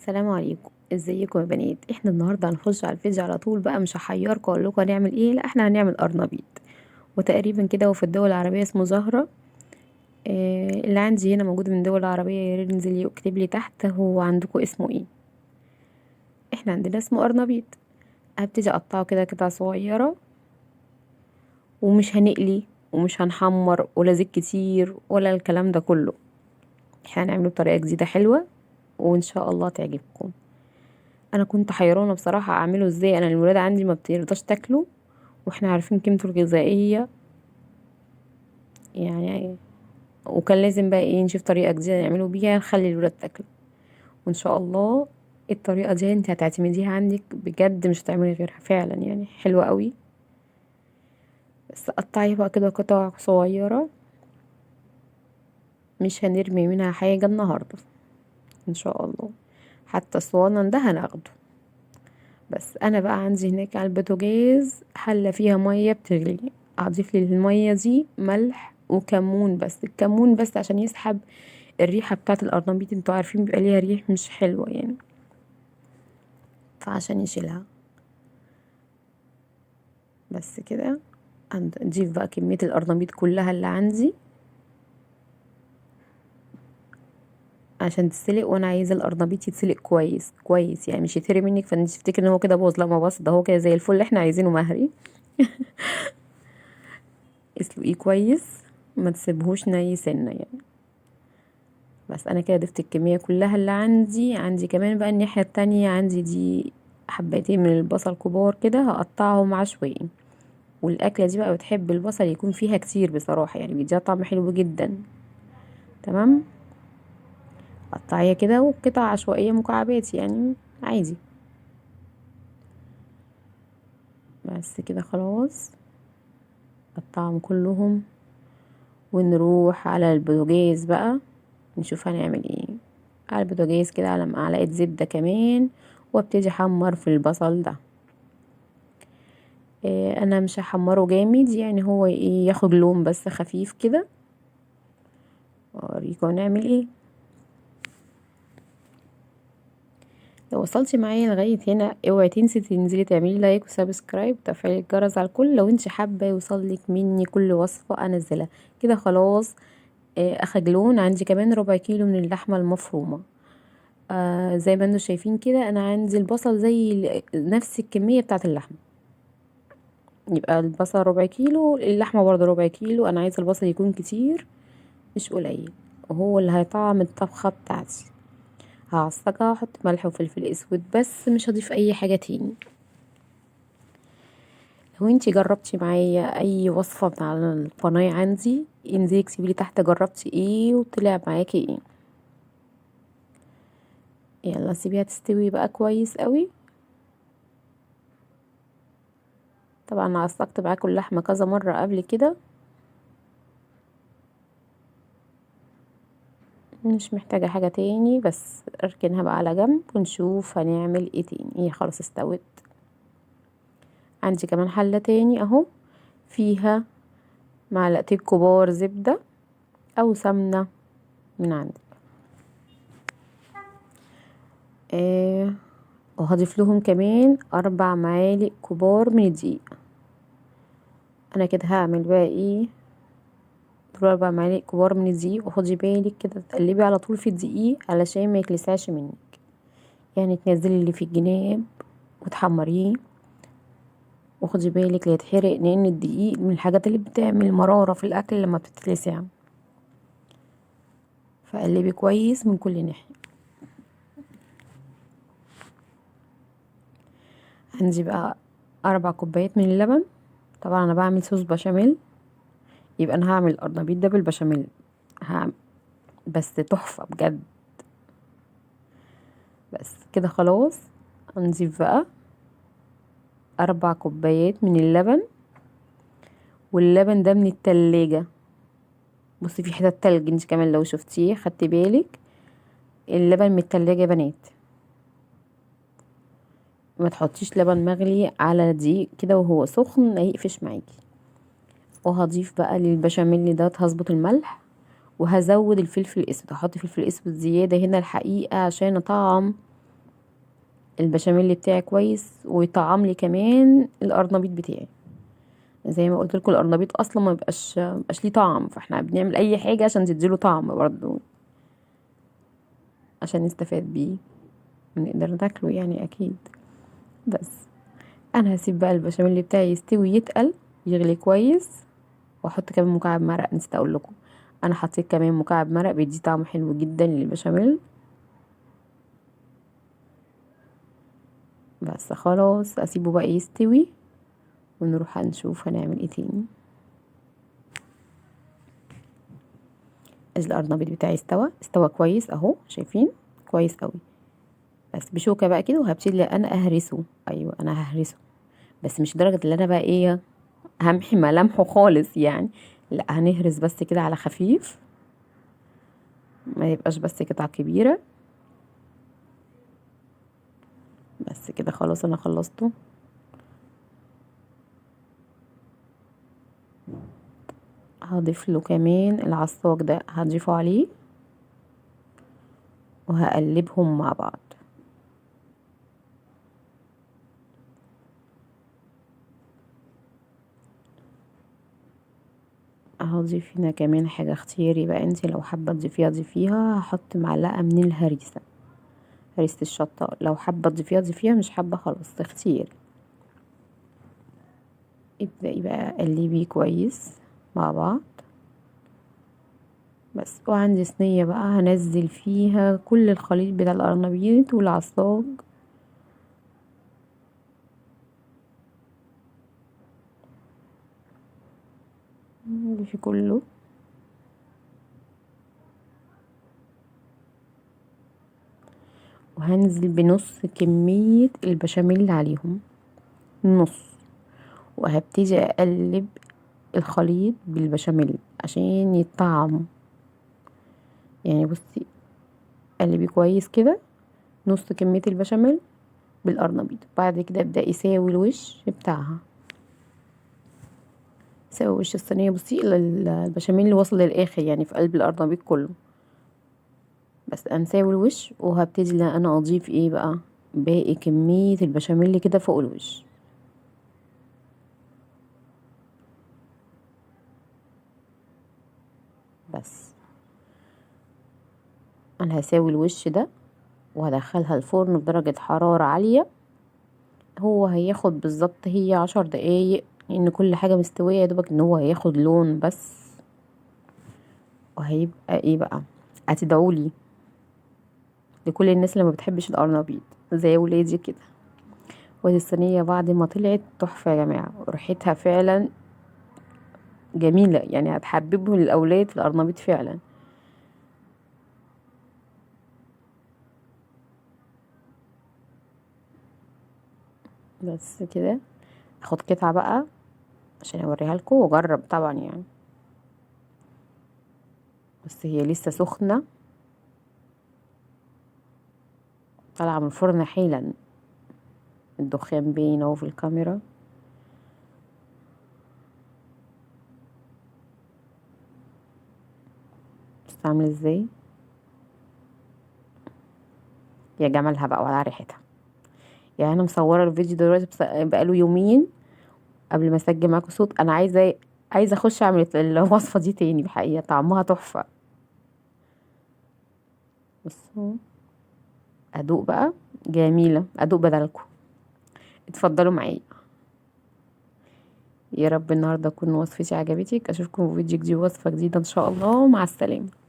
السلام عليكم، ازيكم يا بنات؟ احنا النهارده هنخش على الفيديو على طول بقى، مش هحيركم اقول لكم هنعمل ايه. لا، احنا هنعمل قرنبيط. وتقريبا كده وفي الدول العربيه اسمه زهره. اللي عندي هنا موجود من الدول العربيه يا ريت ينزل يكتب لي تحت هو عندكم اسمه ايه. احنا عندنا اسمه قرنبيط. هبتدي اقطعه كده قطع صغيره، ومش هنقلي ومش هنحمر ولا زيت كتير ولا الكلام ده كله. احنا هنعمله بطريقه جديده حلوه وان شاء الله تعجبكم. انا كنت حيرانه بصراحه اعمله ازاي، انا الولاد عندي ما بترضاش تاكله، واحنا عارفين قيمته الغذائيه يعني. وكان لازم بقى ايه نشوف طريقه جديده نعمله بيها نخلي الولاد تاكله. وان شاء الله الطريقه دي انت هتعتمديها عندك بجد، مش هتعملي غيرها فعلا، يعني حلوه قوي. بس قطعي بقى كده قطع صغيره، مش هنرمي منها حاجه النهارده ان شاء الله. حتى الصوانن ده هناخده. بس انا بقى عندي هناك على البوتاجاز حله فيها ميه بتغلي. اضيف للميه دي ملح وكمون، بس الكمون بس عشان يسحب الريحه بتاعه القرنبيط، انتوا عارفين بيبقى ليها ريح مش حلوه يعني، فعشان يشيلها. بس كده. نضيف بقى كميه القرنبيط كلها اللي عندي عشان تتسلق، وانا عايزه القرنبيط يتسلق كويس كويس، يعني مش يتهري منك فانت تفتكر ان هو كده باظ. لا، ما باظ، ده هو كده زي الفل، احنا عايزينه مهري. اسلقيه كويس، ما تسيبهوش ني سنه يعني. بس انا كده ضفت الكميه كلها اللي عندي كمان بقى الناحيه التانية عندي دي حبتين من البصل كبار كده هقطعهم عشوائي. والاكله دي بقى بتحب البصل يكون فيها كتير بصراحه، يعني بيديها طعم حلو جدا. تمام. قطعيها كده وقطع عشوائيه مكعبات يعني عادي. بس كده خلاص. قطعهم كلهم ونروح على البوتاجاز بقى نشوف هنعمل ايه. على البوتاجاز كده على معلقه زبده كمان، وابتدي احمر في البصل ده. انا مش هحمره جامد، يعني هو ايه ياخد لون بس خفيف كده. اوريكم نعمل ايه. لو وصلتي معايا لغايه هنا اوعي تنسي تنزلي تعملي لايك وسبسكرايب وتفعيل الجرس على الكل لو انت حابه يوصلك مني كل وصفه انزلها. كده خلاص. اخد لون. عندي كمان ربع كيلو من اللحمه المفرومه. زي ما انتم شايفين كده انا عندي البصل زي نفس الكميه بتاعه اللحمه. يبقى البصل ربع كيلو، اللحمه برضه ربع كيلو. انا عايزه البصل يكون كتير مش قليل، وهو اللي هيطعم الطبخة بتاعتي. هعصجها، احط ملح وفلفل اسود بس، مش هضيف اي حاجة تاني. لو انتي جربتي معايا اي وصفة من على القناة عندي انزلي اكتبيلي تحت جربتي ايه وطلع معاكي ايه. يلا سيبيها تستوي بقى كويس قوي. طبعا عصقت معاكم اللحمة كذا مرة قبل كده، مش محتاجة حاجة تاني. بس اركنها بقى على جنب ونشوف هنعمل ايه تاني. هي خلاص استوت. عندي كمان حلة تاني اهو، فيها معلقتين كبار زبدة او سمنة من عندك. آه وهضيف لهم كمان 4 معالق كبار من الدقيق. انا كده هعمل بقى ايه، دول 4 معالق كبار من الدقيق. وخدي بالك كده تقلبي على طول في الدقيق علشان ما يكلسعش منك، يعني تنزلي اللي في الجناب وتحمريه. وخدي بالك لا يتحرق، لان الدقيق من الحاجات اللي بتعمل مرارة في الاكل لما بتتلسع. فقلبي كويس من كل ناحية. عندي بقى 4 كوبايات من اللبن. طبعا انا بعمل صوص بشاميل، يبقى انا هعمل القرنبيط ده بالبشاميل. هعمل بس تحفة بجد. بس كده خلاص. هنضيف بقى 4 كوبايات من اللبن. واللبن ده من التلاجة. بصي في حتة تلج انت كمان لو شفتيه خدتي بالك. اللبن من التلاجة يا بنات. ما تحطيش لبن مغلي على دقيق كده وهو سخن هيقفش معاكي. وهضيف بقى للبشاميل ده هظبط الملح، وهزود الفلفل الاسود. هحط فلفل اسود زيادة هنا الحقيقة عشان اطعم البشاميل بتاعي كويس ويطعم لي كمان القرنبيط بتاعي. زي ما قلت لكم القرنبيط اصلا ما بيبقاش ليه طعم، فاحنا بنعمل اي حاجه عشان تديله طعم برضه، عشان نستفاد بيه ونقدر ناكله يعني اكيد. بس انا هسيب بقى البشاميل بتاعي يستوي يتقل يغلي كويس، واحط كمان مكعب مرق. نسيت اقول لكم انا حطيت كمان مكعب مرق بيدي طعم حلو جدا للبشاميل. بس خلاص اسيبه بقى يستوي ونروح هنشوف هنعمل ايه تاني. القرنبيط بتاعي استوى كويس اهو، شايفين كويس قوي. بس بشوكه بقى كده وهبتدي انا اهرسه. ايوه انا ههرسه، بس مش درجه اللي انا بقى ايه همحي ملامحه خالص يعني، لا هنهرس بس كده على خفيف، ما يبقاش بس قطع كبيره. بس كده خلاص انا خلصته. هضيف له كمان العصاج ده، هضيفه عليه وهقلبهم مع بعض. هضيف هنا كمان حاجة اختياري بقى، انتي لو حابة تضيفيها ضيفيها. هحط معلقة من الهريسة، هريسة الشطة، لو حابة تضيفيها ضيفيها، مش حابة خلاص اختياري. ابدأي بقى قلبيه كويس مع بعض. بس وعندي صينية بقى هنزل فيها كل الخليط بتاع القرنبيط والعصاج. في كله، وهنزل بنص كمية البشاميل عليهم، نص. وهبتدي اقلب الخليط بالبشاميل عشان يتطعم. يعني بصي قلبي كويس كده، نص كمية البشاميل بالقرنبيط. بعد كده ابدأ يساوي الوش بتاعها، يساوي وش الصينية. بصي البشاميل اللي وصل للآخر يعني في قلب القرنبيط كله. بس انساوي الوش، وهبتدي انا اضيف ايه بقى باقي كمية البشاميل كده فوق الوش. بس انا هساوي الوش ده وهدخلها الفرن بدرجة حرارة عالية. هو هياخد بالظبط هي 10 دقايق، لان كل حاجة مستوية، يا دوبك ان هو هياخد لون بس. وهيبقى ايه بقى، هتدعولي لكل الناس اللي ما بتحبش القرنبيط زي ولادي كده. ودي الصينية بعد ما طلعت تحفة يا جماعة، ريحتها فعلا جميلة، يعني هتحببهم الأولاد في القرنبيط فعلا. بس كده اخد قطعة بقى عشان اوريها لكم واجرب طبعا يعني. بس هي لسه سخنة، طالعة من الفرن حالا، الدخان باين اهو في الكاميرا. بس عاملة ازاي يا جمالها بقى ولا ريحتها. يعني انا مصورة الفيديو دلوقتي بقاله يومين قبل ما اسجل معاكم صوت. انا عايزة اخش اعمل الوصفة دي تاني، بحقيقة طعمها تحفة. بصوا ادوق بقى، جميلة، ادوق بدلكم. اتفضلوا معايا. يا رب النهارده تكون وصفتي عجبتك. اشوفكم في فيديو جديد وصفة جديدة ان شاء الله. مع السلامة.